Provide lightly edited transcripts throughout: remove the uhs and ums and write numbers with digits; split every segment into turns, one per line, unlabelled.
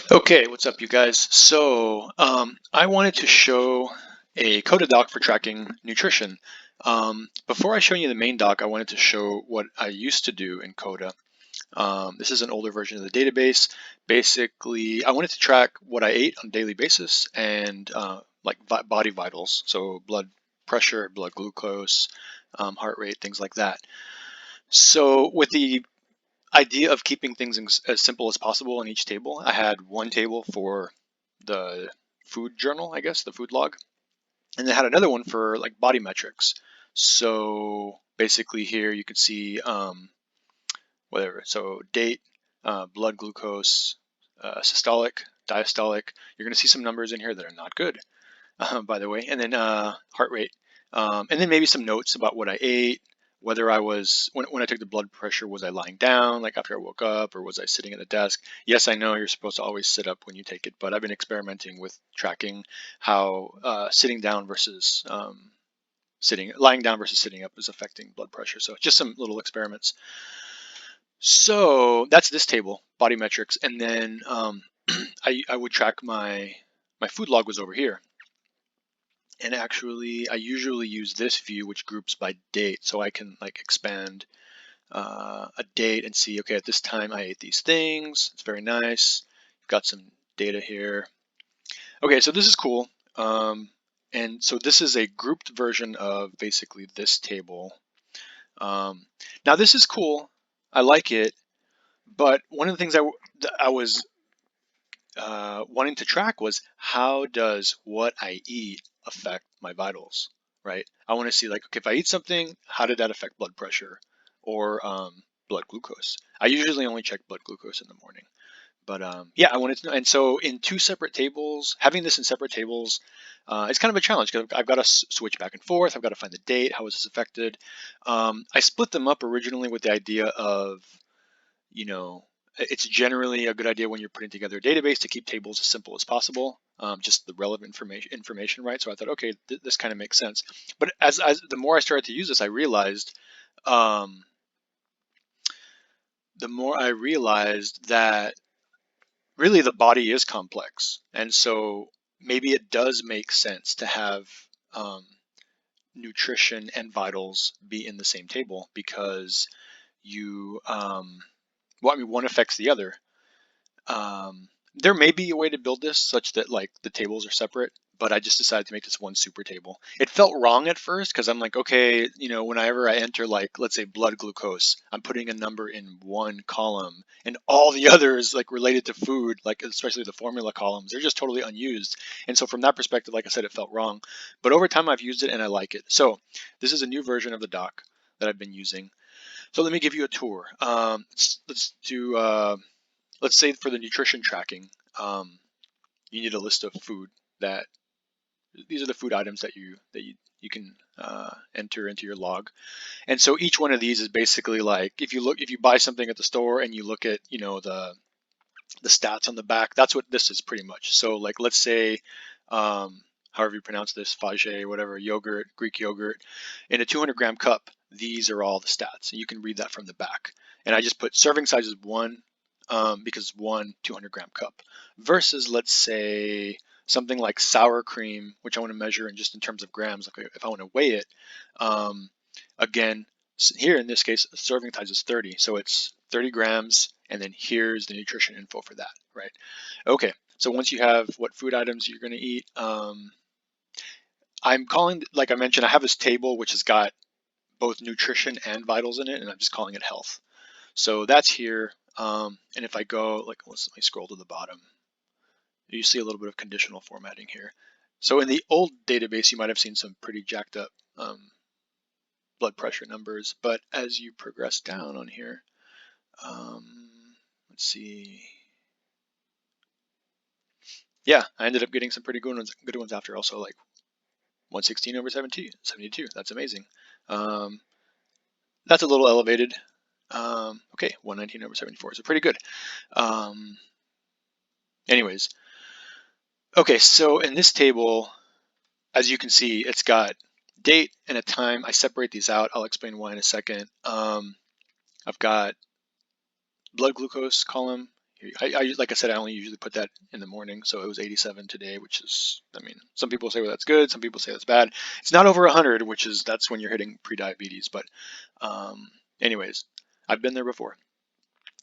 Okay, what's up, you guys? I wanted to show a Coda doc for tracking nutrition. Before I show you the main doc, I wanted to show what I used to do in Coda. This is an older version of the database. Basically, I wanted to track what I ate on a daily basis and like body vitals, so blood pressure, blood glucose, heart rate, things like that. So with the idea of keeping things as simple as possible in each table, I had one table for the food journal, I guess, the food log, and they had another one for like body metrics. So basically, here you can see whatever. So date, blood glucose, systolic, diastolic. You're going to see some numbers in here that are not good, by the way, and then heart rate, and then maybe some notes about what I ate, whether I was when I took the blood pressure, was I lying down like after I woke up, or was I sitting at a desk? Yes, I know you're supposed to always sit up when you take it, but I've been experimenting with tracking how sitting down versus lying down versus sitting up is affecting blood pressure. So just some little experiments. So that's this table, body metrics, and then I would track my food log was over here. And actually, I usually use this view, which groups by date, so I can like expand a date and see, okay, at this time I ate these things. It's very nice. Got some data here. Okay, so this is cool. And so this is a grouped version of basically this table. Um, Now this is cool. I like it, but one of the things I was wanting to track was how does what I eat affect my vitals, right? I want to see like, okay, if I eat something, how did that affect blood pressure or blood glucose? I usually only check blood glucose in the morning, but yeah, I wanted to know. And so in two separate tables, having this in separate tables, it's kind of a challenge because I've got to switch back and forth. I've got to find the date. How was this affected? I split them up originally with the idea of, you know, it's generally a good idea when you're putting together a database to keep tables as simple as possible, just the relevant information, right? So I thought, okay, this kind of makes sense. But as the more I started to use this, um, the more I realized that really the body is complex, and so maybe it does make sense to have um, nutrition and vitals be in the same table because you, well, I mean, one affects the other. There may be a way to build this such that like the tables are separate, but I just decided to make this one super table. It felt wrong at first because I'm like, okay, whenever I enter like let's say blood glucose, I'm putting a number in one column, and all the others like related to food, like especially the formula columns, they're just totally unused. And so from that perspective, like I said, it felt wrong. But over time, I've used it and I like it. So this is a new version of the doc that I've been using. So let me give you a tour. Let's do. Let's say for the nutrition tracking, you need a list of food that these are the food items that you can enter into your log. And so each one of these is basically like if you buy something at the store and you look at the stats on the back, that's what this is pretty much. So like let's say however you pronounce this, fage, whatever, yogurt, Greek yogurt, in a 200-gram cup, these are all the stats. And you can read that from the back. And I just put serving size is one, because one 200-gram cup, versus let's say something like sour cream, which I want to measure in just in terms of grams, like if I want to weigh it. Um, Again, here in this case, serving size is 30, so it's 30 grams, and then here's the nutrition info for that, right? Okay, so once you have what food items you're going to eat, I'm calling, like I mentioned, I have this table which has got both nutrition and vitals in it, and I'm just calling it health. So that's here. And if I go, like, let me scroll to the bottom, you see a little bit of conditional formatting here. So in the old database, you might have seen some pretty jacked up blood pressure numbers, but as you progress down on here, let's see. Yeah, I ended up getting some pretty good ones after also, like 116 over 72. That's amazing. Um, that's a little elevated. Okay, 119 over 74, so pretty good. Um, Anyways, okay, so in this table, as you can see, it's got date and a time. I separate these out. I'll explain why in a second. I've got blood glucose column like I said, I only usually put that in the morning, so it was 87 today, which is, I mean, some people say, well, that's good, some people say that's bad. It's not over 100, which is, that's when you're hitting pre-diabetes. But um, anyways, I've been there before.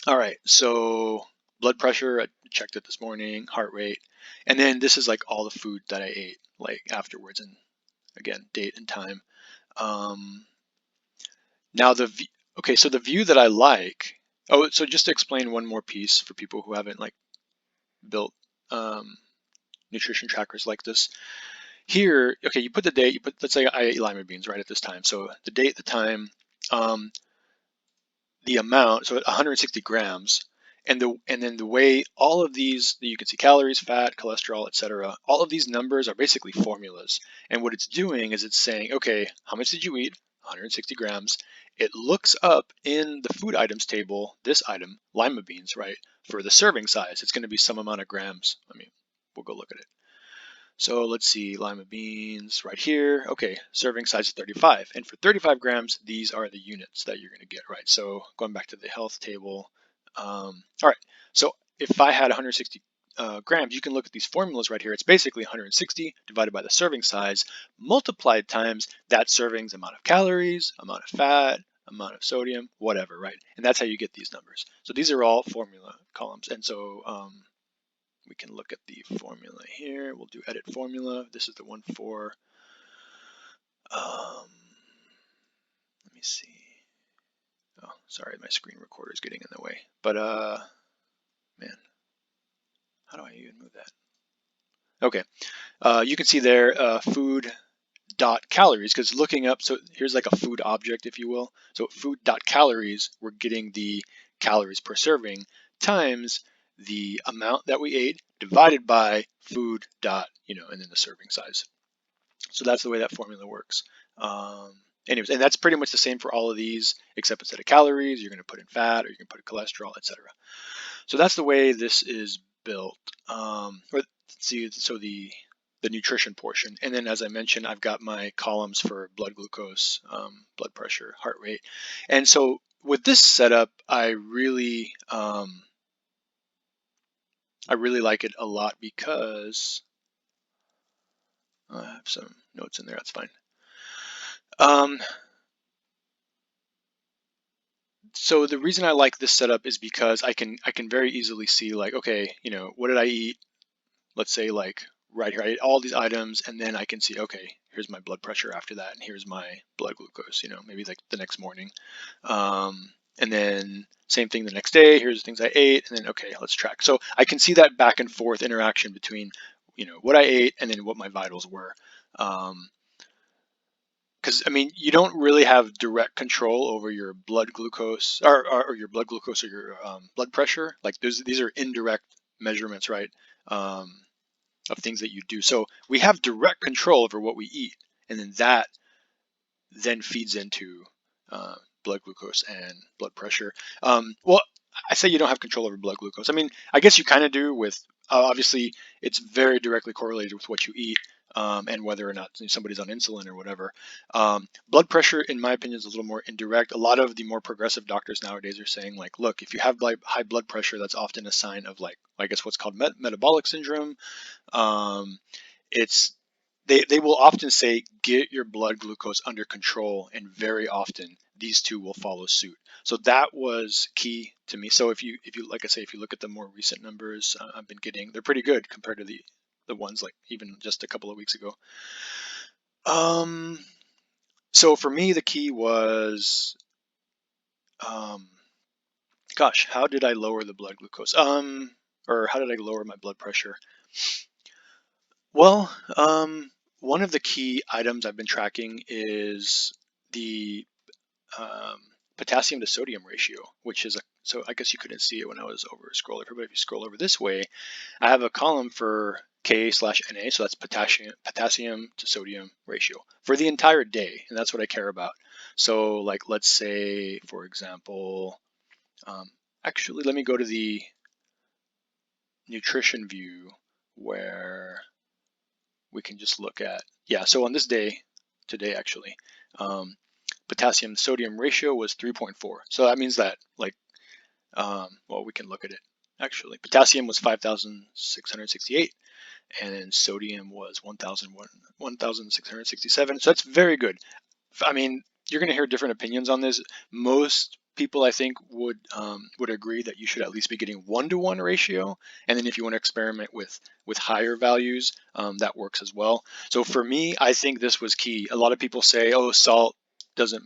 All right, so blood pressure, I checked it this morning, heart rate, and then this is like all the food that I ate like afterwards, and again, date and time. Um, now okay, so the view that I like. Oh, so just to explain one more piece for people who haven't like built um, nutrition trackers like this. Here, okay, you put the date. You put, let's say I ate lima beans right at this time. So the date, the time, um, the amount. So 160 grams, and then the way all of these, you can see calories, fat, cholesterol, etc. All of these numbers are basically formulas. And what it's doing is it's saying, okay, how much did you eat? 160 grams. It looks up in the food items table, this item, lima beans, right? For the serving size, it's going to be some amount of grams. I mean, we'll go look at it. So let's see, lima beans right here. Okay, serving size is 35. And for 35 grams, these are the units that you're going to get, right? So going back to the health table. All right, so if I had 160 grams, you can look at these formulas right here. It's basically 160 divided by the serving size, multiplied times that serving's amount of calories, amount of fat, amount of sodium, whatever, right? And that's how you get these numbers. So these are all formula columns. And so we can look at the formula here. We'll do edit formula. This is the one for, let me see. Oh, sorry, my screen recorder is getting in the way. But, man, how do I even move that? Okay, you can see there food dot calories, because looking up, so here's like a food object, if you will. So food dot calories, we're getting the calories per serving times the amount that we ate divided by food dot, and then the serving size. So that's the way that formula works. Anyways, and that's pretty much the same for all of these, except instead of calories, you're going to put in fat, or you can put in cholesterol, etc. So that's the way this is built. Or see, so the nutrition portion, and then as I mentioned, I've got my columns for blood glucose, blood pressure, heart rate, and so with this setup, I really like it a lot because I have some notes in there. That's fine. Um, so the reason I like this setup is because I can very easily see, like, okay, what did I eat? Let's say, like, right here, I ate all these items, and then I can see, okay, here's my blood pressure after that, and here's my blood glucose, maybe like the next morning. And then same thing the next day, here's the things I ate, and then, okay, let's track. So I can see that back and forth interaction between, what I ate and then what my vitals were. Because I mean, you don't really have direct control over your blood glucose, or your blood glucose, or your blood pressure. Like, these are indirect measurements, right? Um, of things that you do. So we have direct control over what we eat, and then that then feeds into uh, blood glucose and blood pressure. Well, I say you don't have control over blood glucose. I mean, I guess you kind of do with, obviously, it's very directly correlated with what you eat, and whether or not somebody's on insulin or whatever. Blood pressure, in my opinion, is a little more indirect. A lot of the more progressive doctors nowadays are saying, like, look, if you have high blood pressure, that's often a sign of, like, I guess what's called metabolic syndrome. Um, it's they will often say, get your blood glucose under control, and very often these two will follow suit. So that was key to me. So if you like I say, if you look at the more recent numbers I've been getting, they're pretty good compared to the ones like even just a couple of weeks ago. Um, so for me, the key was, um, gosh, how did I lower the blood glucose? Or how did I lower my blood pressure? Well, one of the key items I've been tracking is the um, potassium to sodium ratio, which is so I guess you couldn't see it when I was over scrolling, but if you scroll over this way, I have a column for K/NA, so that's potassium to sodium ratio for the entire day, and that's what I care about. So, like, let's say, for example, um, actually, let me go to the nutrition view where we can just look at, yeah, so on this day, today actually, potassium sodium ratio was 3.4. So that means that, like, well, we can look at it actually. Potassium was 5,668, and then sodium was 1,667. So that's very good. I mean, you're going to hear different opinions on this. Most people, I think, would agree that you should at least be getting 1-to-1 ratio, and then if you want to experiment with higher values, that works as well. So for me, I think this was key. A lot of people say, "Oh, salt doesn't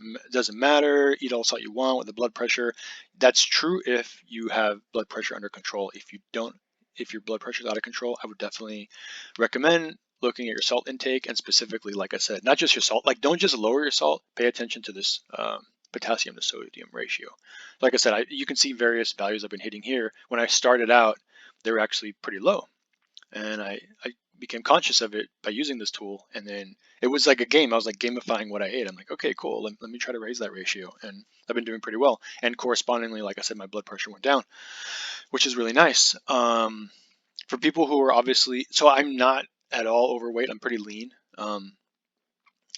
matter. Eat all salt you want with the blood pressure." That's true if you have blood pressure under control. If you don't, if your blood pressure is out of control, I would definitely recommend looking at your salt intake, and specifically, like I said, not just your salt. Like, don't just lower your salt. Pay attention to this potassium to sodium ratio. Like I said, you can see various values I've been hitting here. When I started out, they were actually pretty low, and I became conscious of it by using this tool. And then it was like a game. I was like gamifying what I ate. I'm like, okay, cool. Let me try to raise that ratio, and I've been doing pretty well. And correspondingly, like I said, my blood pressure went down, which is really nice. For people who are obviously, so I'm not at all overweight. I'm pretty lean.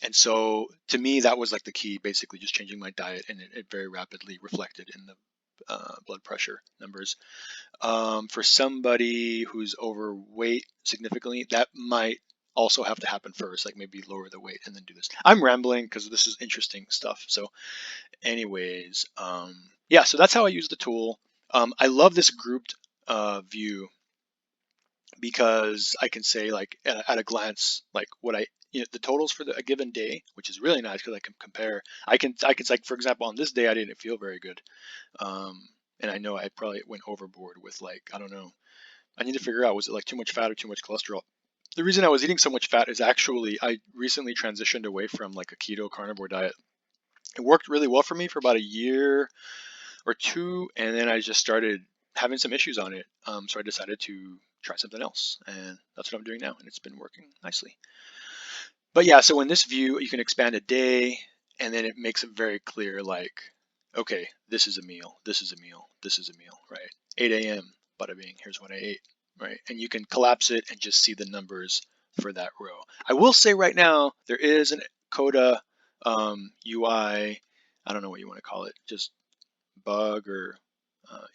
And so to me, that was like the key, basically just changing my diet, and it very rapidly reflected in the blood pressure numbers. For somebody who's overweight significantly, that might also have to happen first, like maybe lower the weight and then do this. I'm rambling because this is interesting stuff. So anyways, yeah, so that's how I use the tool. I love this grouped view, because I can say, like, at a glance, like what the totals for a given day, which is really nice because I can compare. I can like, for example, on this day I didn't feel very good, and I know I probably went overboard with, like, I don't know. I need to figure out, was it like too much fat or too much cholesterol? The reason I was eating so much fat is actually I recently transitioned away from like a keto carnivore diet. It worked really well for me for about a year or two, and then I just started having some issues on it. So I decided to try something else, and that's what I'm doing now, and it's been working nicely. But yeah, so in this view, you can expand a day, and then it makes it very clear, like, okay, this is a meal, this is a meal, this is a meal, right? 8 a.m., bada bing, here's what I ate, right? And you can collapse it and just see the numbers for that row. I will say right now, there is an Coda UI, I don't know what you want to call it, just bug or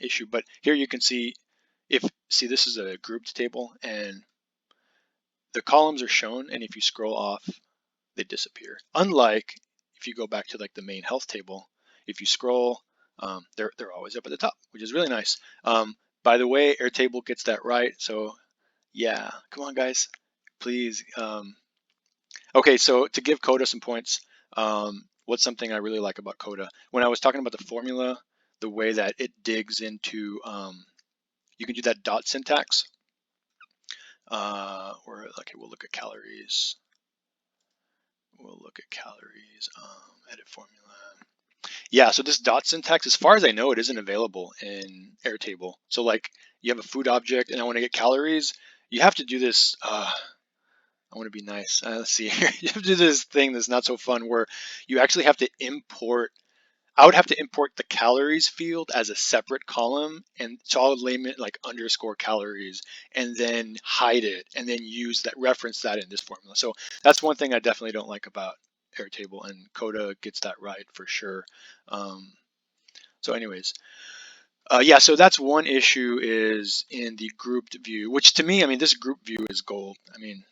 issue, but here you can see, this is a grouped table, and the columns are shown, and if you scroll off, they disappear. Unlike if you go back to like the main health table, if you scroll, they're always up at the top, which is really nice. By the way, Airtable gets that right, so yeah, come on guys, please. Okay, so to give Coda some points, what's something I really like about Coda? When I was talking about the formula, the way that it digs into, you can do that dot syntax, or okay, we'll look at calories. We'll look at calories, edit formula. Yeah, so this dot syntax, as far as I know, it isn't available in Airtable. So like, you have a food object and I want to get calories, you have to do this, I want to be nice. Let's see here. You have to do this thing that's not so fun, where you actually have to import. I would have to import the calories field as a separate column, and so I would name it like underscore calories, and then hide it, and then reference that in this formula. So that's one thing I definitely don't like about Airtable, and Coda gets that right for sure. So anyways, yeah, so that's one issue, is in the grouped view, which to me, I mean, this group view is gold. I mean,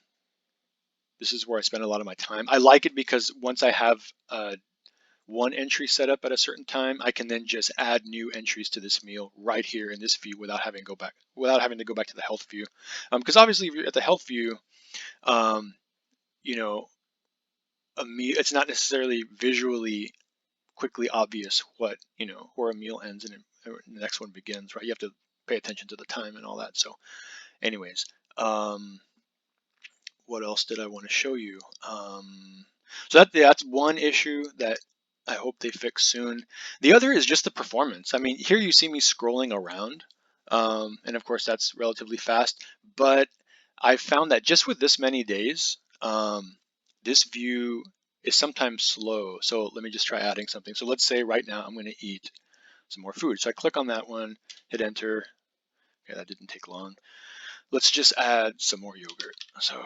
this is where I spend a lot of my time. I like it because once I have one entry set up at a certain time, I can then just add new entries to this meal right here in this view without having to go back to the health view. Because obviously at the health view, um, you know, a meal, it's not necessarily visually quickly obvious what, where a meal ends and the next one begins, right? You have to pay attention to the time and all that. So anyways, what else did I want to show you? So that's one issue that I hope they fix soon. The other is just the performance. I mean, here you see me scrolling around, and of course that's relatively fast, but I found that just with this many days, this view is sometimes slow. So let me just try adding something. So let's say right now I'm going to eat some more food. So I click on that one, hit enter. Okay, that didn't take long. Let's just add some more yogurt. So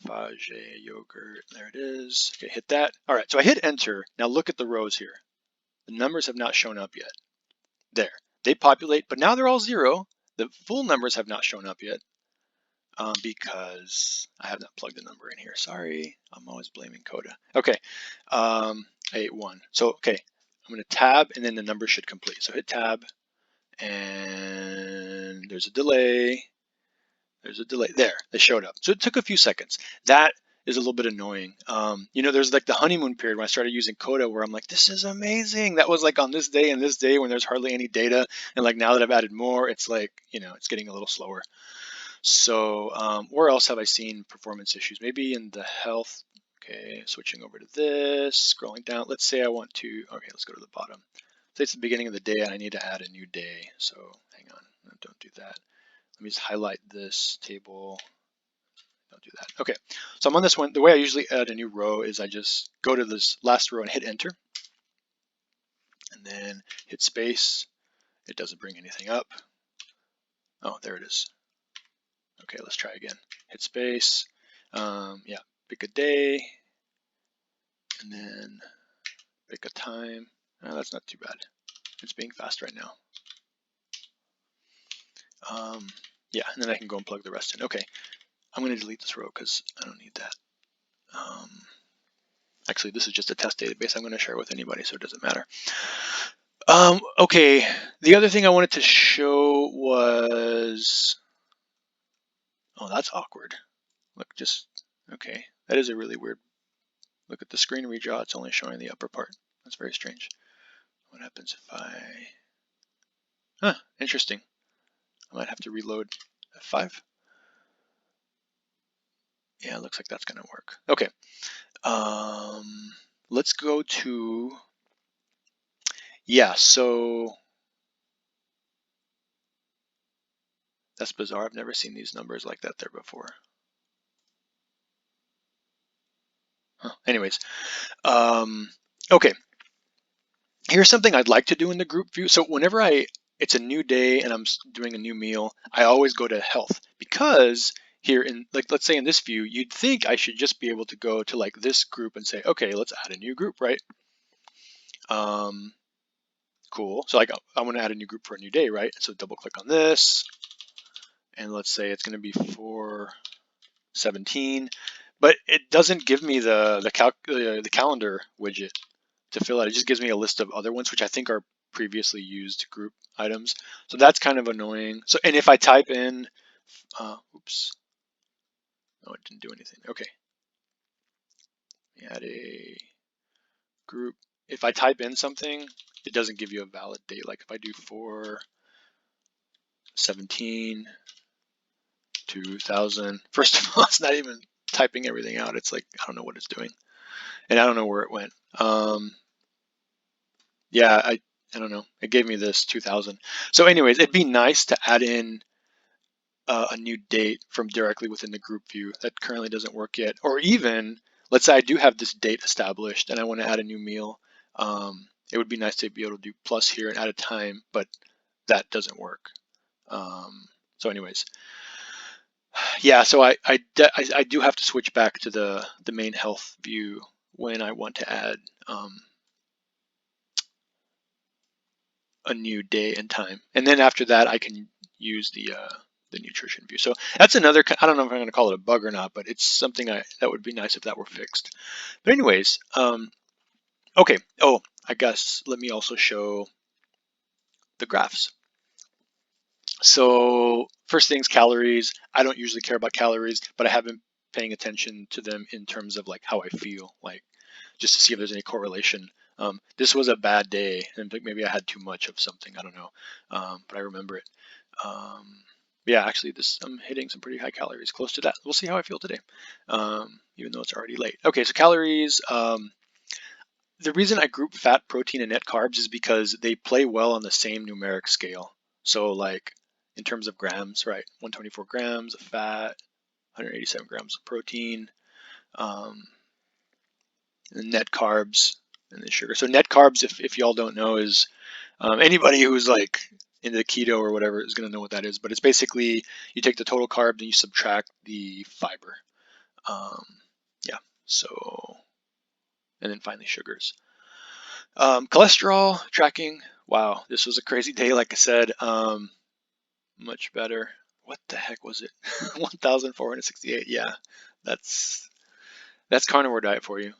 Fage yogurt, there it is. Okay, hit that. All right, so I hit enter. Now look at the rows here. The numbers have not shown up yet. There, they populate, but now they're all zero. The full numbers have not shown up yet because I have not plugged the number in here. Sorry, I'm always blaming Coda. Okay, I ate 1. So, okay, I'm going to tab and then the number should complete. So hit tab and there's a delay. There's a delay. There, they showed up. So it took a few seconds. That is a little bit annoying. You know, there's like the honeymoon period when I started using Coda where I'm like, this is amazing. That was like on this day and this day when there's hardly any data. And like now that I've added more, it's like, you know, it's getting a little slower. So where else have I seen performance issues? Maybe in the health. Okay, switching over to this, scrolling down. Let's say I want to, okay, let's go to the bottom. Say it's the beginning of the day and I need to add a new day. So hang on, no, don't do that. Let me just highlight this table. Don't do that. Okay, so I'm on this one. The way I usually add a new row is I just go to this last row and hit enter, and then hit space. It doesn't bring anything up. Oh, there it is. Okay, let's try again. Hit space. Yeah, pick a day, and then pick a time. Oh, that's not too bad. It's being fast right now. Yeah, and then I can go and plug the rest in. Okay, I'm going to delete this row because I don't need that. Actually, this is just a test database I'm going to share with anybody, so it doesn't matter. Okay, the other thing I wanted to show was, oh, that's awkward. Look, just, okay, that is a really weird, look at the screen redraw, it's only showing the upper part. That's very strange. What happens if interesting. I might have to reload F5. Yeah, it looks like that's gonna work. Okay, let's go to, yeah, so that's bizarre. I've never seen these numbers like that there before. Anyways, okay. Here's something I'd like to do in the group view. So whenever it's a new day and I'm doing a new meal, I always go to health because here in, like, let's say in this view, you'd think I should just be able to go to like this group and say, okay, let's add a new group, right? Cool. So like I want to add a new group for a new day, right? So double click on this and let's say it's going to be 4/17, but it doesn't give me the calendar widget to fill out. It just gives me a list of other ones, which I think are previously used group items. So that's kind of annoying. So, and if I type in, oops, no, it didn't do anything. Okay, add a group. If I type in something, it doesn't give you a valid date. Like if I do 4/17/2000, first of all, it's not even typing everything out. It's like, I don't know what it's doing. And I don't know where it went. Yeah, I don't know. It gave me this 2000. So anyways, it'd be nice to add in a new date from directly within the group view. That currently doesn't work yet. Or even, let's say I do have this date established and I want to add a new meal. It would be nice to be able to do plus here and add a time, but that doesn't work. So anyways, yeah, so I do have to switch back to the main health view when I want to add a new day and time. And then after that, I can use the nutrition view. So that's another, I don't know if I'm going to call it a bug or not, but it's something that would be nice if that were fixed. But anyways, okay. Oh, I guess let me also show the graphs. So first things, calories. I don't usually care about calories, but I have been paying attention to them in terms of like how I feel, like just to see if there's any correlation. This was a bad day, and maybe I had too much of something. I don't know, but I remember it. Yeah, actually, I'm hitting some pretty high calories, close to that. We'll see how I feel today, even though it's already late. Okay, so calories. The reason I group fat, protein, and net carbs is because they play well on the same numeric scale. So like in terms of grams, right? 124 grams of fat, 187 grams of protein, and net carbs, and then sugar. So net carbs, if y'all don't know, is anybody who's like into keto or whatever is going to know what that is. But it's basically you take the total carbs and you subtract the fiber. Yeah. So, and then finally sugars. Cholesterol tracking. Wow, this was a crazy day. Like I said, much better. What the heck was it? 1,468. Yeah, that's carnivore diet for you.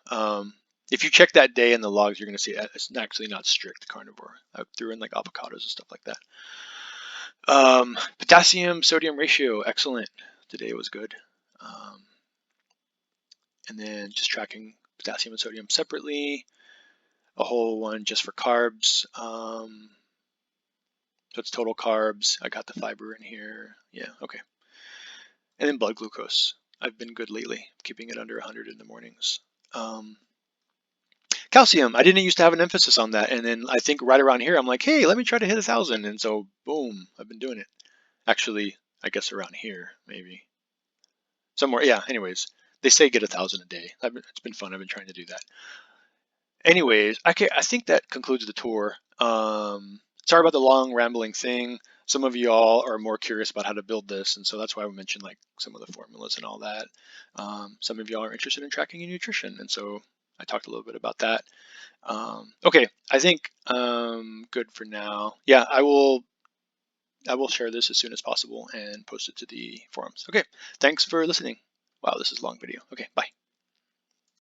If you check that day in the logs, you're going to see it's actually not strict carnivore. I threw in like avocados and stuff like that. Potassium sodium ratio, excellent. Today was good. And then just tracking potassium and sodium separately. A whole one just for carbs. So it's total carbs. I got the fiber in here. Yeah, okay. And then blood glucose. I've been good lately, keeping it under 100 in the mornings. Calcium. I didn't used to have an emphasis on that, and then I think right around here, I'm like, hey, let me try to hit 1,000, and so boom, I've been doing it. Actually, I guess around here, maybe somewhere. Yeah. Anyways, they say get 1,000 a day. It's been fun. I've been trying to do that. Anyways, I think that concludes the tour. Sorry about the long rambling thing. Some of y'all are more curious about how to build this, and so that's why I mentioned like some of the formulas and all that. Some of y'all are interested in tracking your nutrition, and so I talked a little bit about that. Okay, I think good for now. Yeah, I will share this as soon as possible and post it to the forums. Okay, thanks for listening. Wow, this is a long video. Okay, bye.